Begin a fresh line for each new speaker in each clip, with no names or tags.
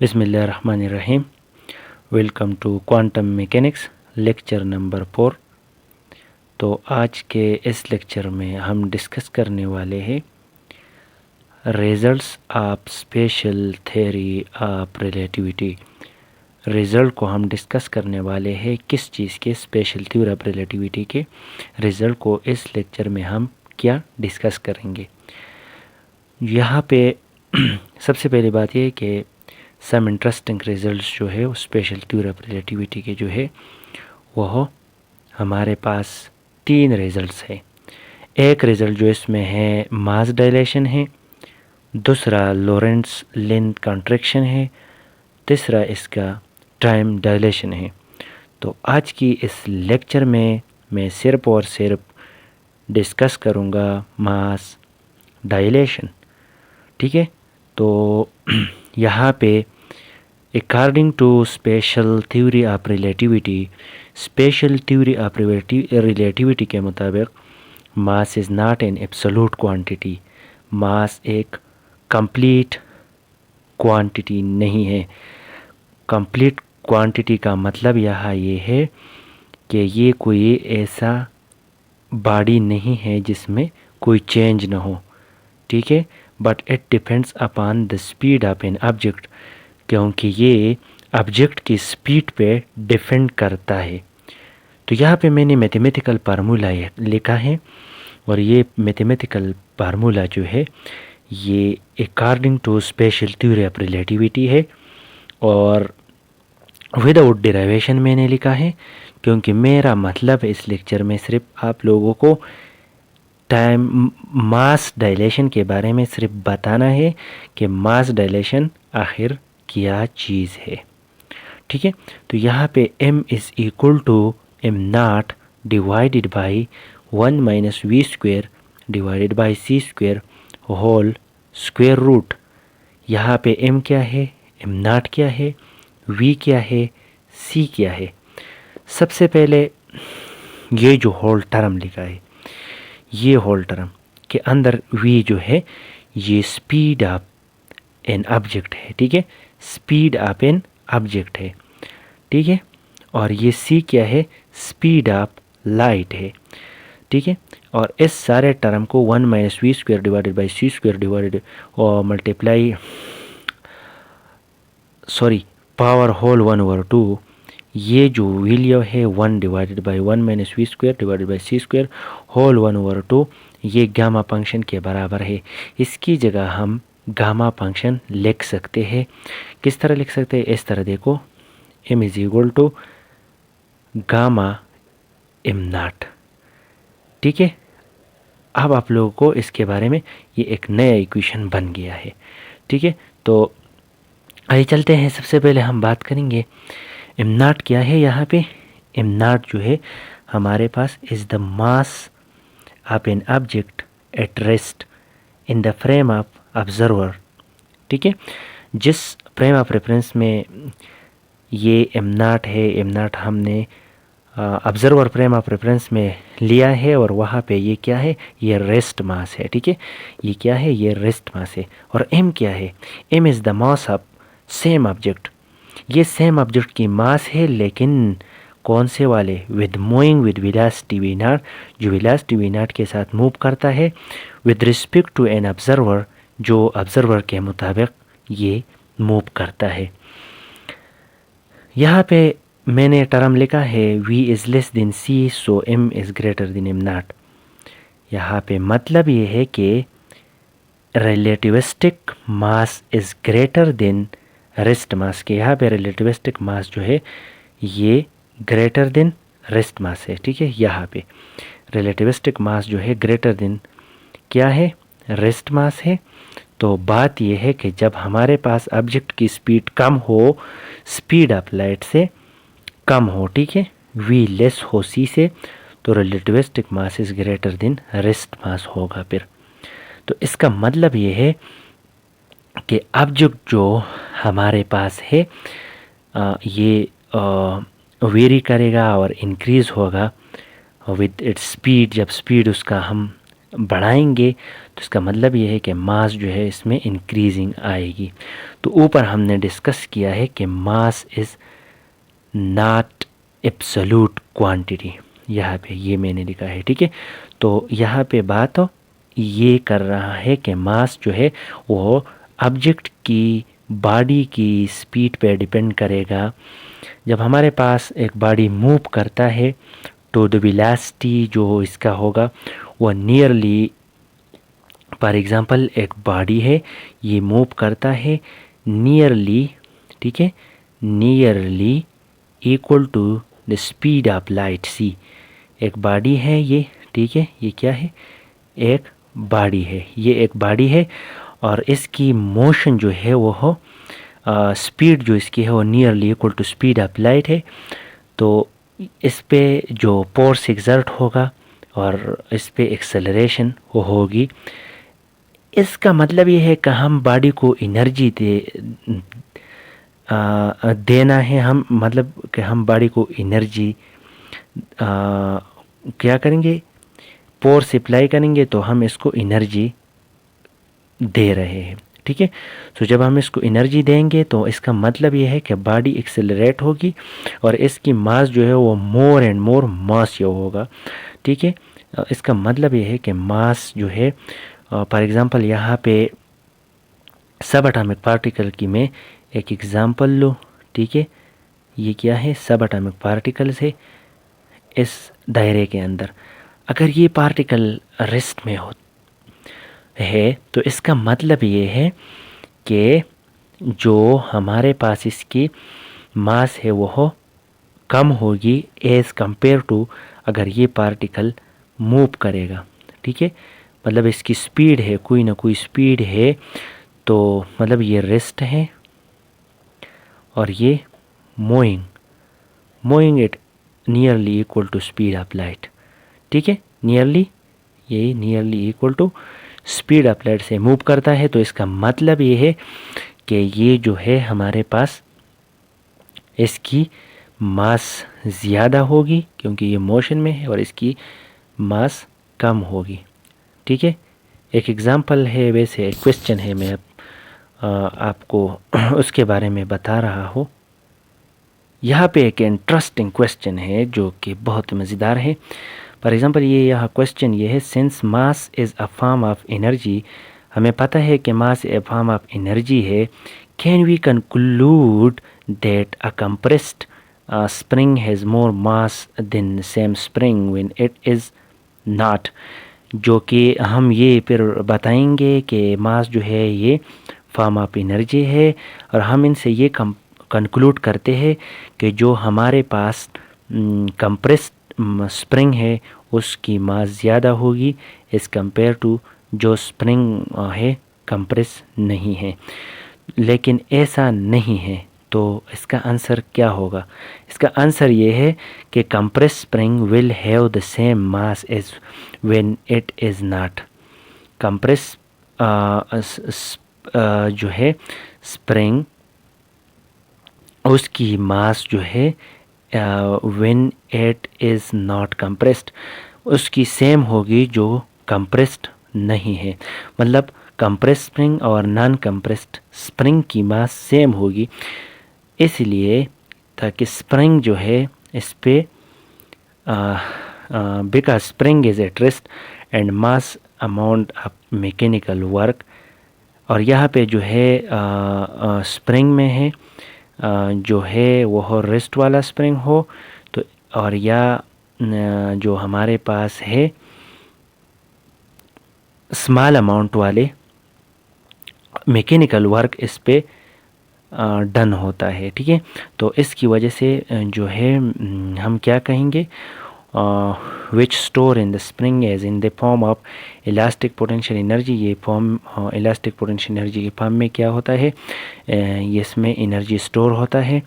बिस्मिल्लाहिर्रहमानिर्रहीम। Welcome to quantum mechanics lecture number 4। तो आज के इस लेक्चर में हम डिस्कस करने वाले हैं results of special theory of relativity. Result को हम डिस्कस करने वाले हैं किस चीज़ के, स्पेशल थ्योरी ऑफ रिलेटिविटी के रिज़ल्ट को इस लेक्चर में हम क्या डिस्कस करेंगे। यहाँ पे सबसे पहली बात यह है कि सम इंटरेस्टिंग रिजल्ट्स जो है स्पेशल थ्योरी ऑफ रिलेटिविटी के जो है वह हमारे पास 3 रिजल्ट्स है। एक रिज़ल्ट जो इसमें है मास डायलेशन है, दूसरा लॉरेंट्ज़ लेंथ कॉन्ट्रैक्शन है, तीसरा इसका टाइम डायलेशन है। तो आज की इस लेक्चर में मैं सिर्फ और सिर्फ डिस्कस करूँगा मास डायलेशन, ठीक है। तो यहाँ पे according to special theory of relativity, special theory of relativity के मुताबिक mass is not an absolute quantity. Mass एक कंप्लीट क्वांटिटी नहीं है। कंप्लीट क्वांटिटी का मतलब यहाँ ये है कि ये कोई ऐसा बॉडी नहीं है जिसमें कोई चेंज ना हो, ठीक है। But it depends upon the speed of an object, क्योंकि ये ऑब्जेक्ट की स्पीड पे डिपेंड करता है। तो यहाँ पे मैंने मैथमेटिकल फार्मूला लिखा है और ये मैथमेटिकल फार्मूला जो है ये according to special theory of relativity है और विदाउट डेरिवेशन मैंने लिखा है, क्योंकि मेरा मतलब इस लेक्चर में सिर्फ आप लोगों को टाइम मास डायलेशन के बारे में सिर्फ बताना है कि मास डायलेशन आखिर क्या चीज़ है, ठीक है। तो यहाँ पे m is equal to m naught divided by 1 minus v square divided by c square whole square root. यहाँ पे m क्या है, m नॉट क्या है, v क्या है, c क्या है। सबसे पहले ये जो होल टर्म लिखा है, ये होल टर्म के अंदर v जो है ये स्पीड ऑफ एन ऑब्जेक्ट है, ठीक है। स्पीड ऑफ एन ऑब्जेक्ट है, ठीक है। और ये c क्या है, स्पीड ऑफ लाइट है, ठीक है। और इस सारे टर्म को 1 minus v square divided by c square divided और मल्टीप्लाई पावर होल 1/2, ये जो वैल्यू है 1 divided by 1 minus v square divided by c square whole 1/2 ये गामा फंक्शन के बराबर है। इसकी जगह हम गामा फंक्शन लिख सकते हैं। किस तरह लिख सकते हैं, इस तरह देखो, m is equal to gamma m naught, ठीक है। अब आप लोगों को इसके बारे में ये एक नया इक्वेशन बन गया है, ठीक है। तो आइए चलते हैं, सबसे पहले हम बात करेंगे m नॉट क्या है। यहाँ पे m नॉट जो है हमारे पास is the mass of an object at rest in the frame of observer, ठीक है। जिस फ्रेम ऑफ रेफरेंस में ये m नॉट है, m नॉट हमने ऑब्जर्वर फ्रेम ऑफ रेफरेंस में लिया है और वहाँ पे ये क्या है, ये रेस्ट मास है, ठीक है। ये क्या है, ये रेस्ट मास है। और m क्या है, m is the mass of same object. ये सेम ऑब्जेक्ट की मास है, लेकिन कौन से वाले, with moving with velocity v naught, जो वेलोसिटी v नॉट के साथ मूव करता है with respect to an observer, जो ऑब्जर्वर के मुताबिक ये मूव करता है। यहाँ पे मैंने टर्म लिखा है v is less than c, so m is greater than m not. यहाँ पे मतलब ये है कि relativistic mass is greater than rest mass के। यहाँ पे रिलेटिविस्टिक मास जो है ये ग्रेटर देन रेस्ट मास है, ठीक है। यहाँ पे रिलेटिविस्टिक मास जो है ग्रेटर देन क्या है, रेस्ट मास है। तो बात यह है कि जब हमारे पास ऑब्जेक्ट की स्पीड कम हो, स्पीड ऑफ लाइट से कम हो, ठीक है, v लेस हो c से, तो relativistic mass is greater than rest mass होगा फिर। तो इसका मतलब ये है कि ऑब्जेक्ट जो हमारे पास है ये वेरी करेगा और इंक्रीज़ होगा विद इट्स स्पीड, जब स्पीड उसका हम बढ़ाएंगे तो इसका मतलब ये है कि मास जो है इसमें इंक्रीजिंग आएगी। तो ऊपर हमने डिस्कस किया है कि मास इज़ नॉट एब्सोल्यूट क्वांटिटी, यहाँ पे ये मैंने लिखा है, ठीक है। तो यहाँ पे बात ये कर रहा है कि मास जो है वो ऑब्जेक्ट की बॉडी की स्पीड पे डिपेंड करेगा। जब हमारे पास एक बॉडी मूव करता है तो द वेलोसिटी जो इसका होगा वो नियरली, फॉर एग्ज़ाम्पल एक बॉडी है, ये मूव करता है नियरली, ठीक है, nearly equal to the speed of light C. एक बॉडी है ये, ठीक है, ये क्या है, एक बॉडी है, ये एक बॉडी है और इसकी मोशन जो है वो हो स्पीड जो इसकी है वो nearly equal to speed of light है। तो इस पे जो फोर्स एक्सर्ट होगा और इस पे एक्सेलरेशन वो होगी। इसका मतलब ये है कि हम बॉडी को एनर्जी देना है, हम मतलब कि हम बॉडी को एनर्जी क्या करेंगे, फोर्स अप्लाई करेंगे तो हम इसको एनर्जी दे रहे हैं, ठीक है। तो जब हम इसको एनर्जी देंगे तो इसका मतलब ये है कि बॉडी एक्सेलरेट होगी और इसकी मास जो है वो मोर एंड मोर मास होगा, ठीक है। इसका मतलब ये है कि मास जो है, फॉर एग्ज़ाम्पल यहाँ पे सब एटॉमिक पार्टिकल की मैं एक एग्ज़ाम्पल लूँ, ठीक है। ये क्या है, सब एटॉमिक पार्टिकल्स है इस दायरे के अंदर। अगर ये पार्टिकल रेस्ट में हो है तो इसका मतलब ये है कि जो हमारे पास इसकी मास है वो कम होगी एज़ कंपेयर टू अगर ये पार्टिकल मूव करेगा, ठीक है। मतलब इसकी स्पीड है, कोई ना कोई स्पीड है, तो मतलब ये रेस्ट है और ये moving it nearly equal to speed of light, ठीक है। Nearly equal to speed of light से मूव करता है। तो इसका मतलब ये है कि ये जो है हमारे पास इसकी मास ज़्यादा होगी क्योंकि ये मोशन में है और इसकी मास कम होगी, ठीक है। एक एग्ज़ाम्पल है, वैसे एक क्वेश्चन है, मैं आपको उसके बारे में बता रहा हूँ। यहाँ पे एक इंटरेस्टिंग क्वेश्चन है जो कि बहुत मज़ेदार है। फॉर एग्ज़ाम्पल ये यहाँ क्वेश्चन ये है, since mass is a form of energy, हमें पता है कि mass a form of energy है, can we conclude that a compressed spring has more mass than same spring when it is not. जो कि हम ये फिर बताएंगे कि मास जो है ये फॉर्म ऑफ एनर्जी है और हम इनसे ये कंक्लूड करते हैं कि जो हमारे पास कंप्रेस्ड स्प्रिंग है उसकी मास ज़्यादा होगी एज़ कंपेयर टू जो स्प्रिंग है कंप्रेस नहीं है। लेकिन ऐसा नहीं है, तो इसका आंसर क्या होगा? इसका आंसर ये है कि compress spring will have the same mass as when it is not. Compress जो है स्प्रिंग उसकी मास जो है when it is not compressed उसकी सेम होगी जो कंप्रेस्ड नहीं है। मतलब कंप्रेस स्प्रिंग और नॉन कंप्रेस्ड स्प्रिंग की मास सेम होगी, इसलिए ताकि स्प्रिंग जो है इस पे because spring is at rest and mass amount of mechanical work. और यहाँ पे जो है स्प्रिंग में है जो है वो रेस्ट वाला स्प्रिंग हो तो, और या जो हमारे पास है स्मॉल अमाउंट वाले मैकेनिकल वर्क इस पे डन होता है, ठीक है। तो इसकी वजह से जो है हम क्या कहेंगे, which store in the spring as in the form of elastic potential energy. ये फॉर्म इलास्टिक पोटेंशियल एनर्जी के फॉर्म में क्या होता है, ये इसमें एनर्जी स्टोर होता है।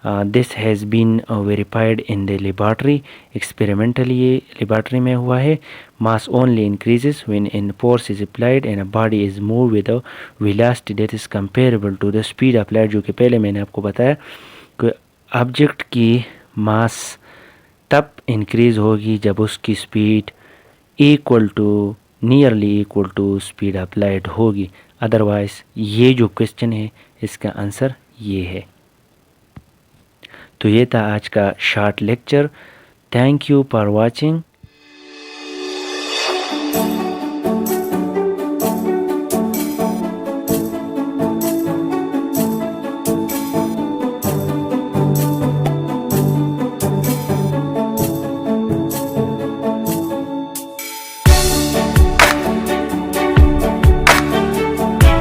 This has been verified in the laboratory, experimentally ये लेबॉर्ट्री में हुआ है। Mass only increases when in force is applied and a body is move with a velocity that is comparable to the speed of light. जो कि पहले मैंने आपको बताया कि ऑब्जेक्ट की मास तब इंक्रीज़ होगी जब उसकी speed equal to nearly equal to speed of light होगी। अदरवाइज़ ये जो क्वेश्चन है इसका आंसर ये है। तो ये था आज का short lecture. Thank you for watching.